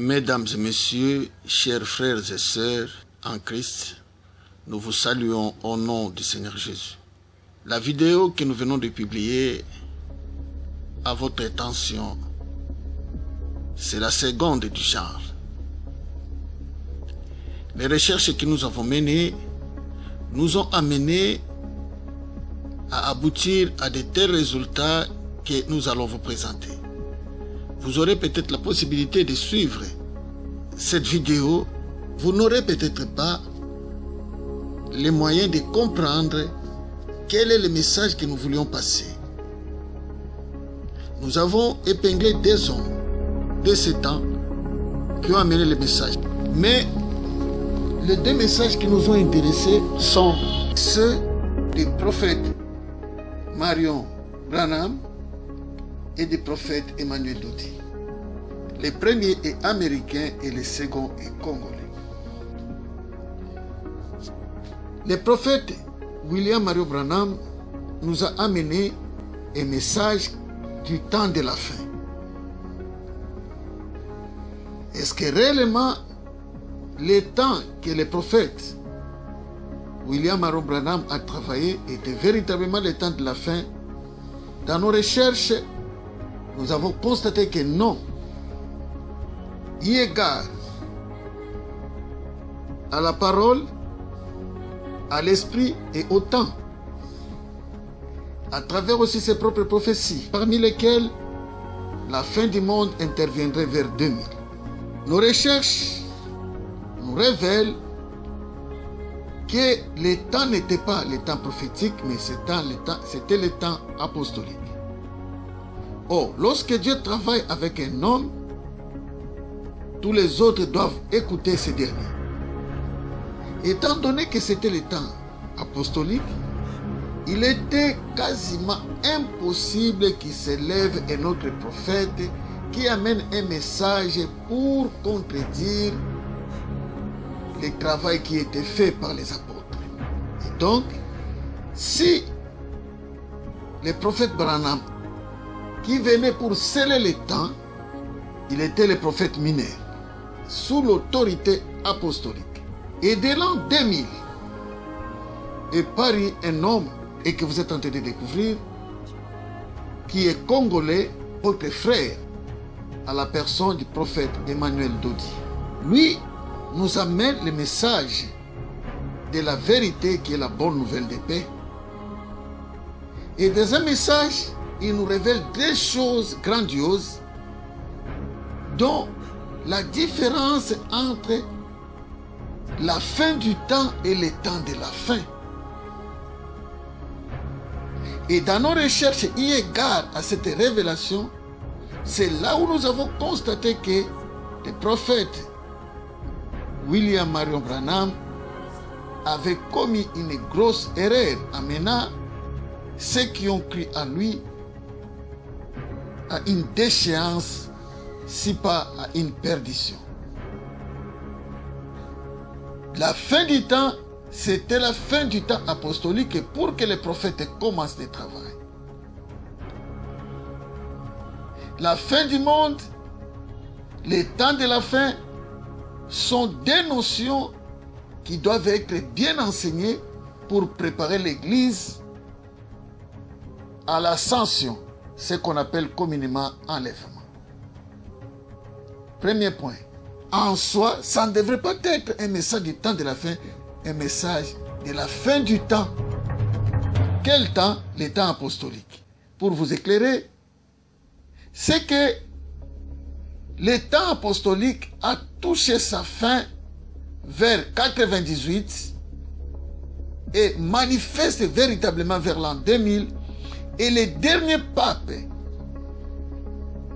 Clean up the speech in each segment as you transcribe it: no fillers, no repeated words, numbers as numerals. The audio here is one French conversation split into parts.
Mesdames et messieurs, chers frères et sœurs en Christ, nous vous saluons au nom du Seigneur Jésus. La vidéo que nous venons de publier à votre attention, c'est la seconde du genre. Les recherches que nous avons menées nous ont amenés à aboutir à de tels résultats que nous allons vous présenter. Vous aurez peut-être la possibilité de suivre cette vidéo. Vous n'aurez peut-être pas les moyens de comprendre quel est le message que nous voulions passer. Nous avons épinglé des hommes de ce temps qui ont amené le message. Mais les deux messages qui nous ont intéressés sont ceux du prophète Marion Branham et du prophète Emmanuel Dodi. Le premier est américain et le second est congolais. Le prophète William Marion Branham nous a amené un message du temps de la fin. Est-ce que réellement le temps que le prophète William Marion Branham a travaillé était véritablement le temps de la fin? Dans nos recherches, nous avons constaté que non. Eu égard à la parole, à l'esprit et au temps, à travers aussi ses propres prophéties, parmi lesquelles la fin du monde interviendrait vers 2000. Nos recherches nous révèlent que le temps n'était pas le temps prophétique, mais c'était le temps apostolique. Or, lorsque Dieu travaille avec un homme, tous les autres doivent écouter ce dernier. Étant donné que c'était le temps apostolique, il était quasiment impossible qu'il s'élève un autre prophète qui amène un message pour contredire le travail qui était fait par les apôtres. Et donc, si le prophète Branham, qui venait pour sceller les temps, il était le prophète mineur, sous l'autorité apostolique. Et dès l'an 2000, est paru un homme, et que vous êtes en train de découvrir, qui est congolais, votre frère, à la personne du prophète Emmanuel Dodi. Lui nous amène le message de la vérité qui est la bonne nouvelle de paix. Et dans un message, il nous révèle des choses grandioses, dont la différence entre la fin du temps et le temps de la fin. Et dans nos recherches, eu égard à cette révélation, c'est là où nous avons constaté que le prophète William Marion Branham avait commis une grosse erreur, amenant ceux qui ont cru à lui à une déchéance, si pas à une perdition. La fin du temps, c'était la fin du temps apostolique pour que les prophètes commencent le travail. La fin du monde, les temps de la fin sont des notions qui doivent être bien enseignées pour préparer l'Église à l'ascension, ce qu'on appelle communément enlèvement. Premier point. En soi, ça ne devrait pas être un message du temps de la fin, un message de la fin du temps. Quel temps? Le temps apostolique. Pour vous éclairer, c'est que le temps apostolique a touché sa fin vers 98 et manifeste véritablement vers l'an 2000. Et le dernier pape,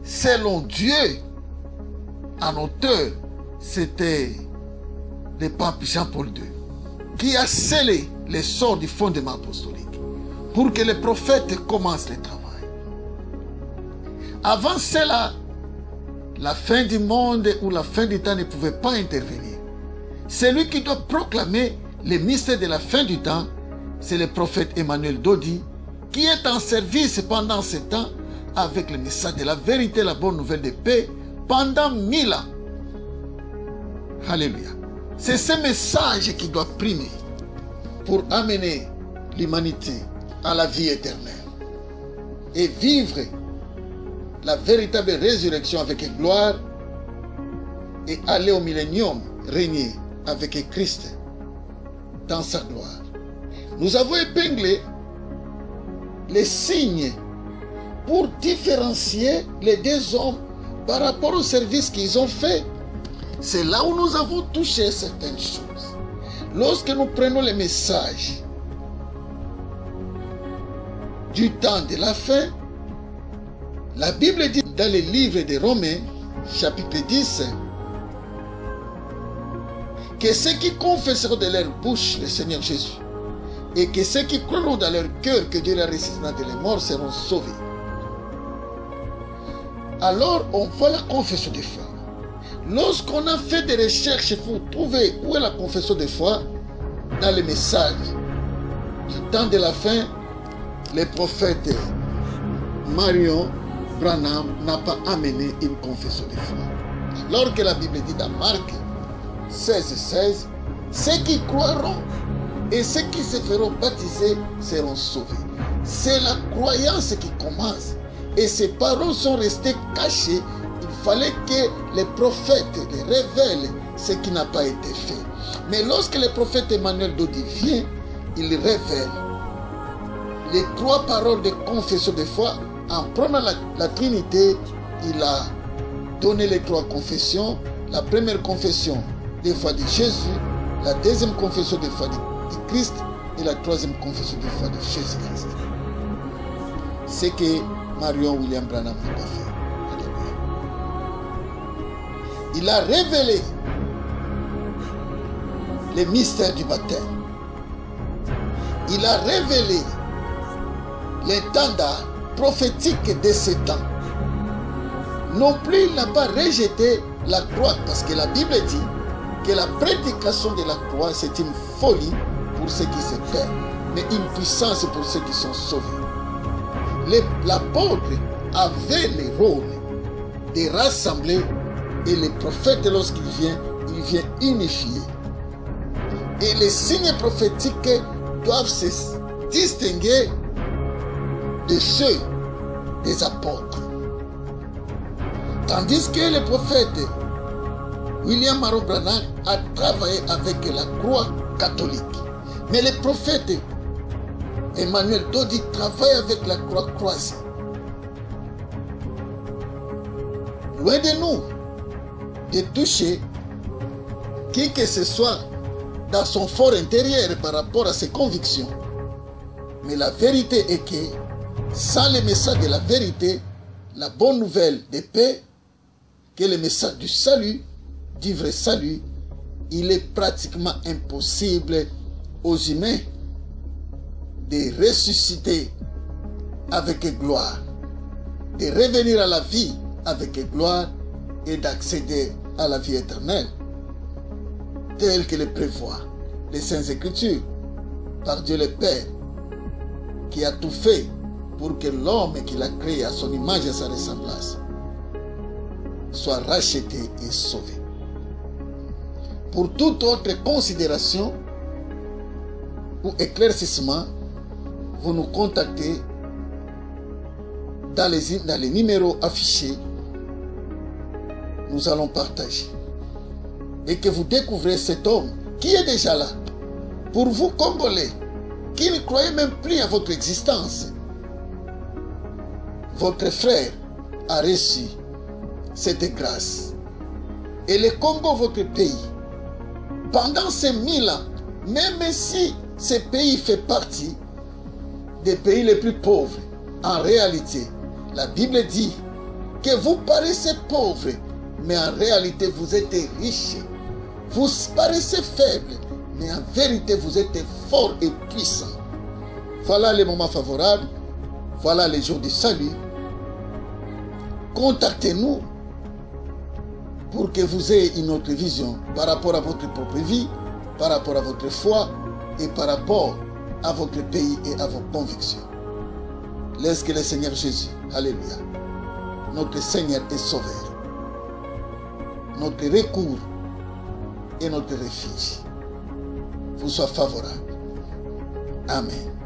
selon Dieu, en auteur, c'était le pape Jean-Paul II, qui a scellé les sorts du fondement apostolique pour que les prophètes commencent le travail. Avant cela, la fin du monde ou la fin du temps ne pouvait pas intervenir. Celui qui doit proclamer le mystère de la fin du temps, c'est le prophète Emmanuel Dodi, qui est en service pendant ce temps avec le message de la vérité, la bonne nouvelle de paix, pendant 1000 ans. Alléluia. C'est ce message qui doit primer pour amener l'humanité à la vie éternelle et vivre la véritable résurrection avec gloire et aller au millénium régner avec Christ dans sa gloire. Nous avons épinglé les signes pour différencier les deux hommes par rapport au service qu'ils ont fait. C'est là où nous avons touché certaines choses. Lorsque nous prenons les messages du temps de la fin, la Bible dit dans le livre de Romains, chapitre 10, que ceux qui confesseront de leur bouche le Seigneur Jésus et que ceux qui croiront dans leur cœur que Dieu l'a ressuscité de les morts seront sauvés. Alors on voit la confession de foi. Lorsqu'on a fait des recherches pour trouver où est la confession de foi, dans les messages du temps de la fin, le prophète Marion Branham n'a pas amené une confession de foi. Alors que la Bible dit dans Marc 16, ceux qui croiront et ceux qui se feront baptiser seront sauvés. C'est la croyance qui commence. Et ces paroles sont restées cachées. Il fallait que les prophètes les révèlent ce qui n'a pas été fait. Mais lorsque le prophète Emmanuel Dodi vient, il révèle les 3 paroles de confession de foi. En prenant la Trinité, il a donné les 3 confessions. La première confession de foi de Jésus, la deuxième confession de foi de Christ et la troisième confession de foi de Jésus-Christ. C'est que Marion William Branham n'a pas fait. Il a révélé les mystères du baptême. Il a révélé l'étendard prophétique de ces temps. Non plus il n'a pas rejeté la croix, parce que la Bible dit que la prédication de la croix c'est une folie pour ceux qui se perdent, mais une puissance pour ceux qui sont sauvés. L'apôtre avait le rôle de rassembler, et les prophètes lorsqu'il vient unifier. Et les signes prophétiques doivent se distinguer de ceux des apôtres. Tandis que le prophète William Marion Branham a travaillé avec la croix catholique. Mais le prophète Emmanuel Dodi travaille avec la croix croisée. Loin de nous de toucher qui que ce soit dans son fort intérieur par rapport à ses convictions. Mais la vérité est que sans le message de la vérité, la bonne nouvelle de paix, que le message du salut, du vrai salut, il est pratiquement impossible aux humains de ressusciter avec gloire, de revenir à la vie avec gloire et d'accéder à la vie éternelle, telle que le prévoit les Saintes Écritures, par Dieu le Père, qui a tout fait pour que l'homme qu'il a créé à son image et à sa ressemblance soit racheté et sauvé. Pour toute autre considération ou éclaircissement, vous nous contactez dans les numéros affichés. Nous allons partager. Et que vous découvrez cet homme qui est déjà là. Pour vous, Congolais, qui ne croyez même plus à votre existence, votre frère a reçu cette grâce. Et le Congo, votre pays, pendant ces 1000 ans, même si ce pays fait partie des pays les plus pauvres, en réalité, la Bible dit que vous paraissez pauvres, mais en réalité, vous êtes riches. Vous paraissez faibles, mais en vérité, vous êtes forts et puissants. Voilà les moments favorables. Voilà les jours du salut. Contactez-nous pour que vous ayez une autre vision par rapport à votre propre vie, par rapport à votre foi et par rapport à votre pays et à vos convictions. Laisse que le Seigneur Jésus, alléluia, notre Seigneur et Sauveur, notre recours et notre refuge vous soit favorable. Amen.